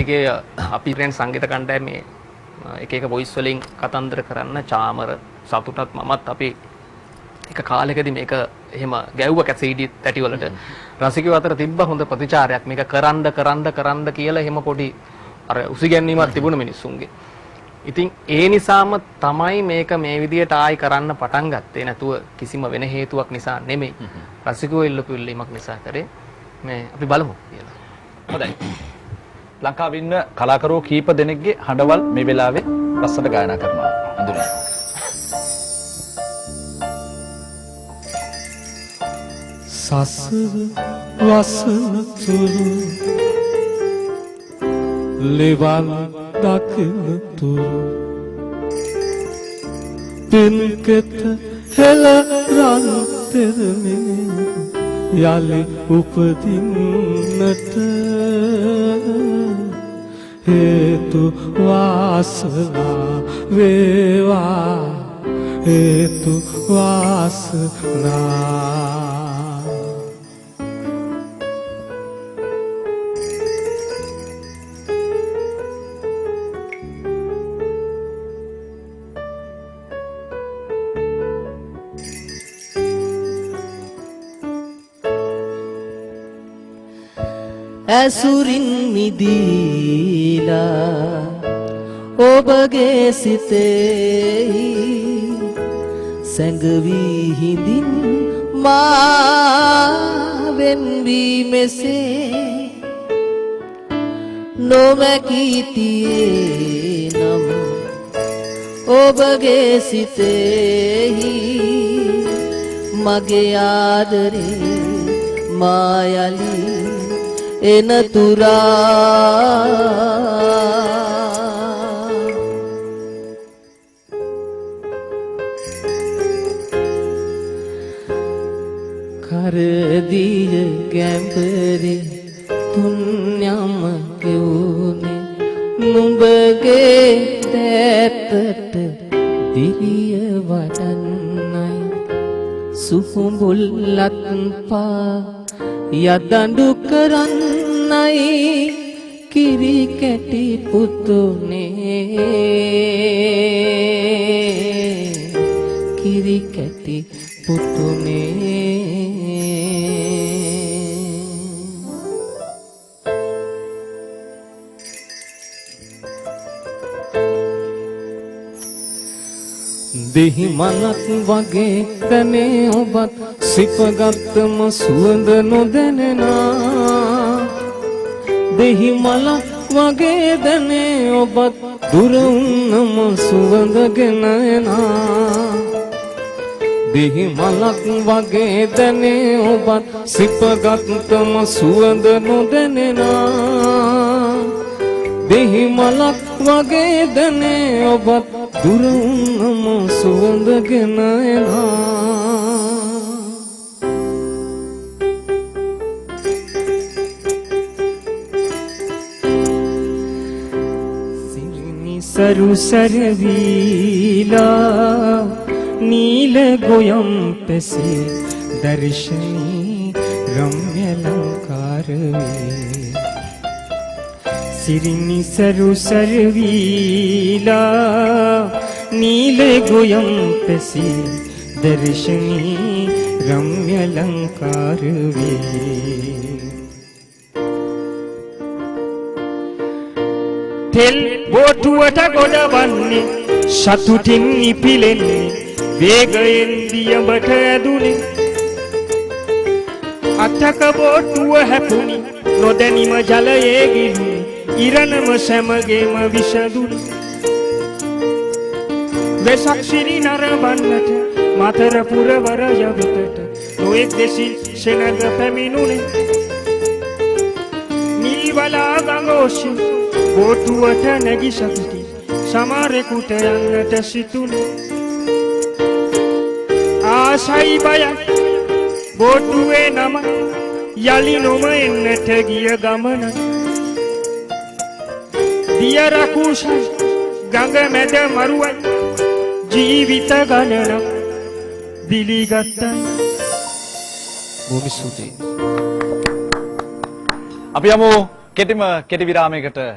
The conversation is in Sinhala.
ටිකේ අපි රෙන් සංගීත කණ්ඩායමේ එක එක වොයිස් වලින් කතන්දර කරන්න චාමර සතුටත් මමත් අපි එක කාලෙකදී මේක එහෙම ගැව්වා CD තැටි වලට රසිකයෝ අතර තිබ්බ හොඳ ප්‍රතිචාරයක් මේක කරන්න කියලා එහෙම පොඩි අර උසිගැන්වීමක් තිබුණ මිනිස්සුන්ගේ. ඉතින් ඒ නිසාම තමයි මේක මේ විදියට ආයි කරන්න පටන් ගත්තේ නැතුව කිසිම වෙන හේතුවක් නිසා නෙමෙයි. රසිකයෝ ඉල්ලපු ඉල්ලීමක් නිසා කරේ මේ අපි බලමු කියලා. හොඳයි. ලංකාවේ ඉන්න කලාකරුවෝ කීප දෙනෙක්ගේ හඬවල් මේ වෙලාවේ ලස්සනට ගායනා කරනවා. අඳුනේ. සසර වසන තුරු ලෙවන් දකින තුරු පින්කෙත හෙළ රන් තෙරමින් යලි උපදින්නට හේතු වාසනා වේවා හේතු වාසනා ඇසුරින් මිදීලා ඔබගේ සිතෙහි සැඟවි හිඳින් මා වෙන්වී මෙසේ නොමැකීතියේ නම් ඔබගේ සිතෙහි මගේ ආදරේ මායලි එනතුරා කරදිය ගැඹරේ පුණ්‍යම කෙවුනේ නුඹගේ දැතට දිරිය වඩන්නයි සුහුඹුල්ලත් පා යදඬු කරන්නයි කිරි කැටි පුතුනේ කිරි කැටි පුතුනේ දෙහි මලක් වගේ තනේ ඔබත් සිපගත්තම සුවඳ නොදැනෙනා දෙහි මලක් වගේ දැනේ ඔබත් දුර වුණම සුවඳගෙන එනා දෙහි මලක් වගේ දැනේ ඔබත් සිපගත්තම සුවඳ නොදැනෙනා දෙහි මලක් වගේ දැනේ ඔබත් දුර වුණම සුවඳගෙන එනවා සිරිනි සරු සරවීලා නීල ගොයම් පැසේ දර්ශනී රම්‍ය ලංකාර වේ සිරිනි සරු සරවීලා नील गोयम पसी दर्शनी रम्य लंकार वे තෙල් බෝටුවට ගොඩවන්නේ සතුටින් ඉපිලෙන්නේ වේගයෙන් දියඹට ඇදුනේ අතක බෝටුව හැපුණි නොදැනීම ජලයේ ගිලුනේ ඉරණම සැමගේම විසඳුනේ වෙසක් සිරි නරඹන්නට මතර පුරවර යවිතට නොඑක් දෙසින් සෙනඟ පැමිණුනේ නිල්වලා ගඟ ඔස්සේ බෝටුවට නැගී සිටි සමරෙකුට යන්නට සිතුනේ ආසයි බය බෝටුවේ නම යලි නොම එන්නට ගිය ගමන දිය රකුෂ ගඟ මැද මරුවයි ජීවිත ගණනක් දිලිගත්තයි බොහොම ස්තුතියි අපි යමු කෙටි විරාමයකට